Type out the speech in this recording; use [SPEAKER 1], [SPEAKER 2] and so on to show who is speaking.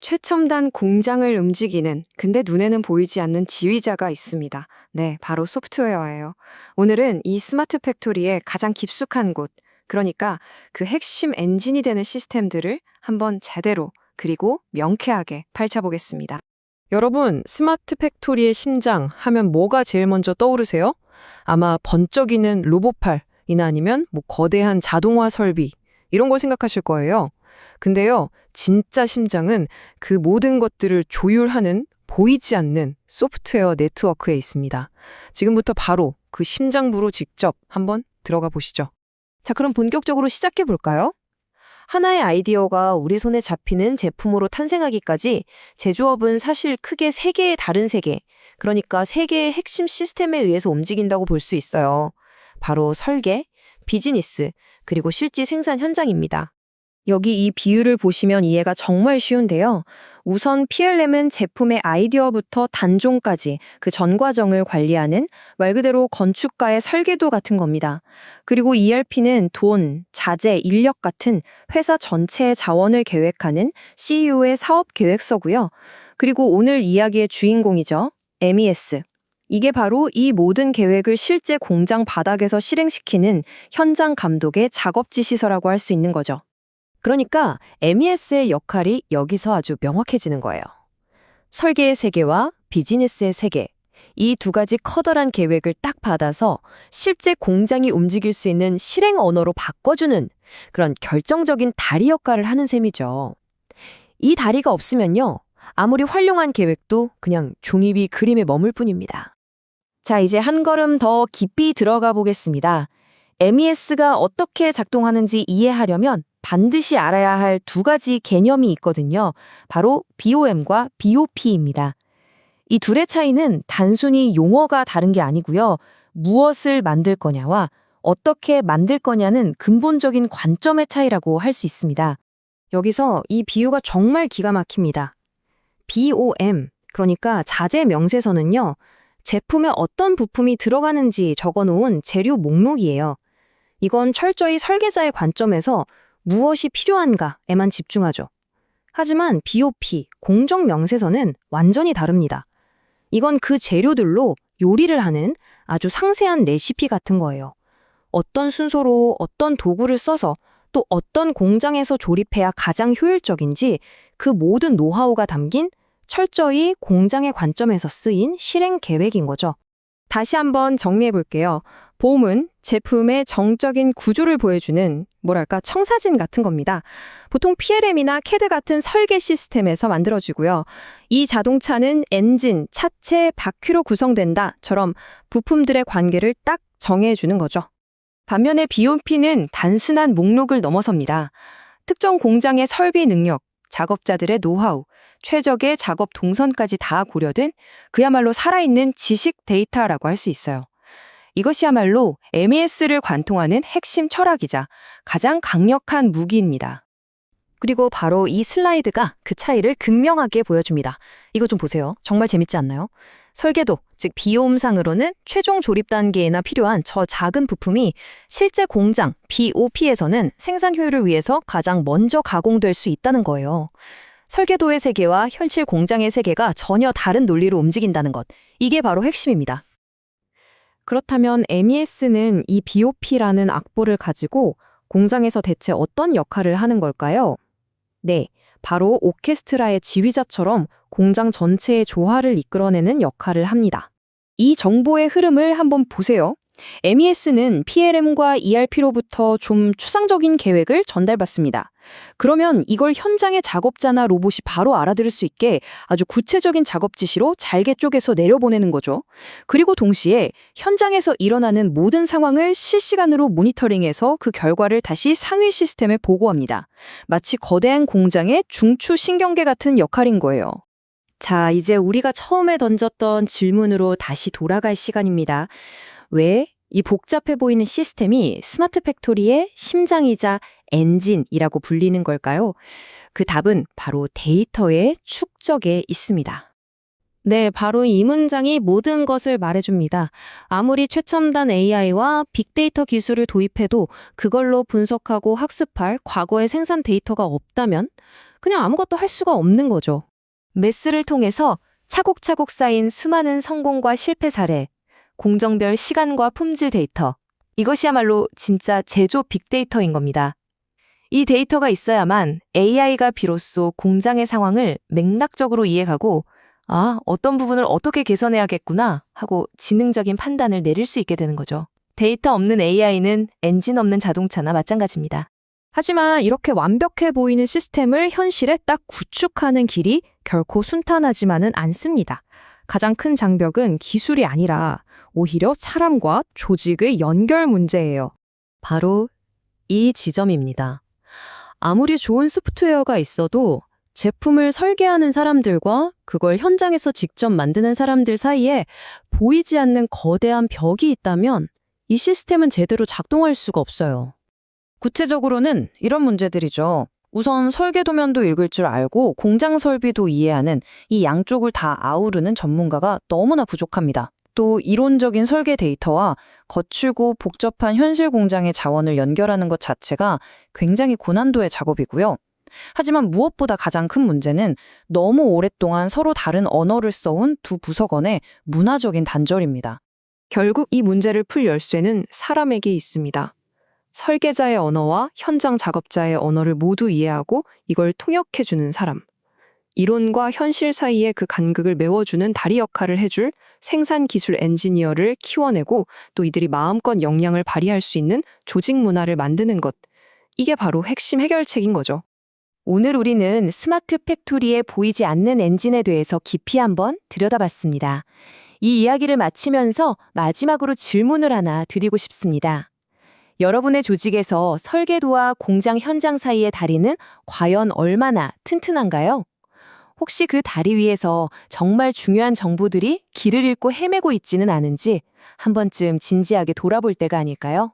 [SPEAKER 1] 최첨단 공장을 움직이는, 근데 눈에는 보이지 않는 지휘자가 있습니다. 네, 바로 소프트웨어예요. 오늘은 이 스마트 팩토리의 가장 깊숙한 곳, 그러니까 그 핵심 엔진이 되는 시스템들을 한번 제대로 그리고 명쾌하게 파헤쳐보겠습니다.
[SPEAKER 2] 여러분, 스마트 팩토리의 심장 하면 뭐가 제일 먼저 떠오르세요? 아마 번쩍이는 로봇팔이나 아니면 거대한 자동화 설비 이런 걸 생각하실 거예요. 근데요, 진짜 심장은 그 모든 것들을 조율하는 보이지 않는 소프트웨어 네트워크에 있습니다. 지금부터 바로 그 심장부로 직접 한번 들어가 보시죠.
[SPEAKER 3] 자, 그럼 본격적으로 시작해 볼까요? 하나의 아이디어가 우리 손에 잡히는 제품으로 탄생하기까지 제조업은 사실 크게 세 개의 다른 세계, 그러니까 세 개의 핵심 시스템에 의해서 움직인다고 볼 수 있어요. 바로 설계, 비즈니스, 그리고 실제 생산 현장입니다. 여기 이 비율을 보시면 이해가 정말 쉬운데요. 우선 PLM은 제품의 아이디어부터 단종까지 그 전 과정을 관리하는 말 그대로 건축가의 설계도 같은 겁니다. 그리고 ERP는 돈, 자재, 인력 같은 회사 전체의 자원을 계획하는 CEO의 사업 계획서고요. 그리고 오늘 이야기의 주인공이죠. MES. 이게 바로 이 모든 계획을 실제 공장 바닥에서 실행시키는 현장 감독의 작업 지시서라고 할 수 있는 거죠. 그러니까 MES의 역할이 여기서 아주 명확해지는 거예요. 설계의 세계와 비즈니스의 세계, 이 두 가지 커다란 계획을 딱 받아서 실제 공장이 움직일 수 있는 실행 언어로 바꿔주는 그런 결정적인 다리 역할을 하는 셈이죠. 이 다리가 없으면요, 아무리 훌륭한 계획도 그냥 종이비 그림에 머물 뿐입니다. 자, 이제 한 걸음 더 깊이 들어가 보겠습니다. MES가 어떻게 작동하는지 이해하려면 반드시 알아야 할 두 가지 개념이 있거든요. 바로 BOM과 BOP입니다. 이 둘의 차이는 단순히 용어가 다른 게 아니고요. 무엇을 만들 거냐와 어떻게 만들 거냐는 근본적인 관점의 차이라고 할 수 있습니다. 여기서 이 비유가 정말 기가 막힙니다. BOM, 그러니까 자재 명세서는요, 제품에 어떤 부품이 들어가는지 적어놓은 재료 목록이에요. 이건 철저히 설계자의 관점에서 무엇이 필요한가에만 집중하죠. 하지만 BOP, 공정 명세서는 완전히 다릅니다. 이건 그 재료들로 요리를 하는 아주 상세한 레시피 같은 거예요. 어떤 순서로 어떤 도구를 써서 또 어떤 공장에서 조립해야 가장 효율적인지 그 모든 노하우가 담긴 철저히 공장의 관점에서 쓰인 실행 계획인 거죠. 다시 한번 정리해 볼게요. BOM은 제품의 정적인 구조를 보여주는 청사진 같은 겁니다. 보통 PLM이나 CAD 같은 설계 시스템에서 만들어지고요. 이 자동차는 엔진, 차체, 바퀴로 구성된다처럼 부품들의 관계를 딱 정해주는 거죠. 반면에 BOP는 단순한 목록을 넘어섭니다. 특정 공장의 설비 능력, 작업자들의 노하우, 최적의 작업 동선까지 다 고려된 그야말로 살아있는 지식 데이터라고 할 수 있어요. 이것이야말로 MES를 관통하는 핵심 철학이자 가장 강력한 무기입니다. 그리고 바로 이 슬라이드가 그 차이를 극명하게 보여줍니다. 이거 좀 보세요. 정말 재밌지 않나요? 설계도, 즉 비용상으로는 최종 조립 단계에나 필요한 저 작은 부품이 실제 공장, BOP에서는 생산 효율을 위해서 가장 먼저 가공될 수 있다는 거예요. 설계도의 세계와 현실 공장의 세계가 전혀 다른 논리로 움직인다는 것. 이게 바로 핵심입니다. 그렇다면 MES는 이 BOP라는 악보를 가지고 공장에서 대체 어떤 역할을 하는 걸까요? 네, 바로 오케스트라의 지휘자처럼 공장 전체의 조화를 이끌어내는 역할을 합니다. 이 정보의 흐름을 한번 보세요. MES는 PLM과 ERP로부터 좀 추상적인 계획을 전달받습니다. 그러면 이걸 현장의 작업자나 로봇이 바로 알아들을 수 있게 아주 구체적인 작업 지시로 잘게 쪼개서 내려보내는 거죠. 그리고 동시에 현장에서 일어나는 모든 상황을 실시간으로 모니터링해서 그 결과를 다시 상위 시스템에 보고합니다. 마치 거대한 공장의 중추 신경계 같은 역할인 거예요. 자, 이제 우리가 처음에 던졌던 질문으로 다시 돌아갈 시간입니다. 왜 이 복잡해 보이는 시스템이 스마트 팩토리의 심장이자 엔진이라고 불리는 걸까요? 그 답은 바로 데이터의 축적에 있습니다. 네, 바로 이 문장이 모든 것을 말해줍니다. 아무리 최첨단 AI와 빅데이터 기술을 도입해도 그걸로 분석하고 학습할 과거의 생산 데이터가 없다면 그냥 아무것도 할 수가 없는 거죠. 메스를 통해서 차곡차곡 쌓인 수많은 성공과 실패 사례, 공정별 시간과 품질 데이터. 이것이야말로 진짜 제조 빅데이터인 겁니다. 이 데이터가 있어야만 AI가 비로소 공장의 상황을 맥락적으로 이해하고 어떤 부분을 어떻게 개선해야겠구나 하고 지능적인 판단을 내릴 수 있게 되는 거죠. 데이터 없는 AI는 엔진 없는 자동차나 마찬가지입니다.
[SPEAKER 2] 하지만 이렇게 완벽해 보이는 시스템을 현실에 딱 구축하는 길이 결코 순탄하지만은 않습니다. 가장 큰 장벽은 기술이 아니라 오히려 사람과 조직의 연결 문제예요.
[SPEAKER 3] 바로 이 지점입니다. 아무리 좋은 소프트웨어가 있어도 제품을 설계하는 사람들과 그걸 현장에서 직접 만드는 사람들 사이에 보이지 않는 거대한 벽이 있다면 이 시스템은 제대로 작동할 수가 없어요.
[SPEAKER 2] 구체적으로는 이런 문제들이죠. 우선 설계 도면도 읽을 줄 알고 공장 설비도 이해하는 이 양쪽을 다 아우르는 전문가가 너무나 부족합니다. 또 이론적인 설계 데이터와 거칠고 복잡한 현실 공장의 자원을 연결하는 것 자체가 굉장히 고난도의 작업이고요. 하지만 무엇보다 가장 큰 문제는 너무 오랫동안 서로 다른 언어를 써온 두 부서 간의 문화적인 단절입니다.
[SPEAKER 1] 결국 이 문제를 풀 열쇠는 사람에게 있습니다. 설계자의 언어와 현장 작업자의 언어를 모두 이해하고 이걸 통역해주는 사람. 이론과 현실 사이의 그 간극을 메워주는 다리 역할을 해줄 생산기술 엔지니어를 키워내고 또 이들이 마음껏 역량을 발휘할 수 있는 조직 문화를 만드는 것. 이게 바로 핵심 해결책인 거죠.
[SPEAKER 3] 오늘 우리는 스마트 팩토리에 보이지 않는 엔진에 대해서 깊이 한번 들여다봤습니다. 이 이야기를 마치면서 마지막으로 질문을 하나 드리고 싶습니다. 여러분의 조직에서 설계도와 공장 현장 사이의 다리는 과연 얼마나 튼튼한가요? 혹시 그 다리 위에서 정말 중요한 정보들이 길을 잃고 헤매고 있지는 않은지 한 번쯤 진지하게 돌아볼 때가 아닐까요?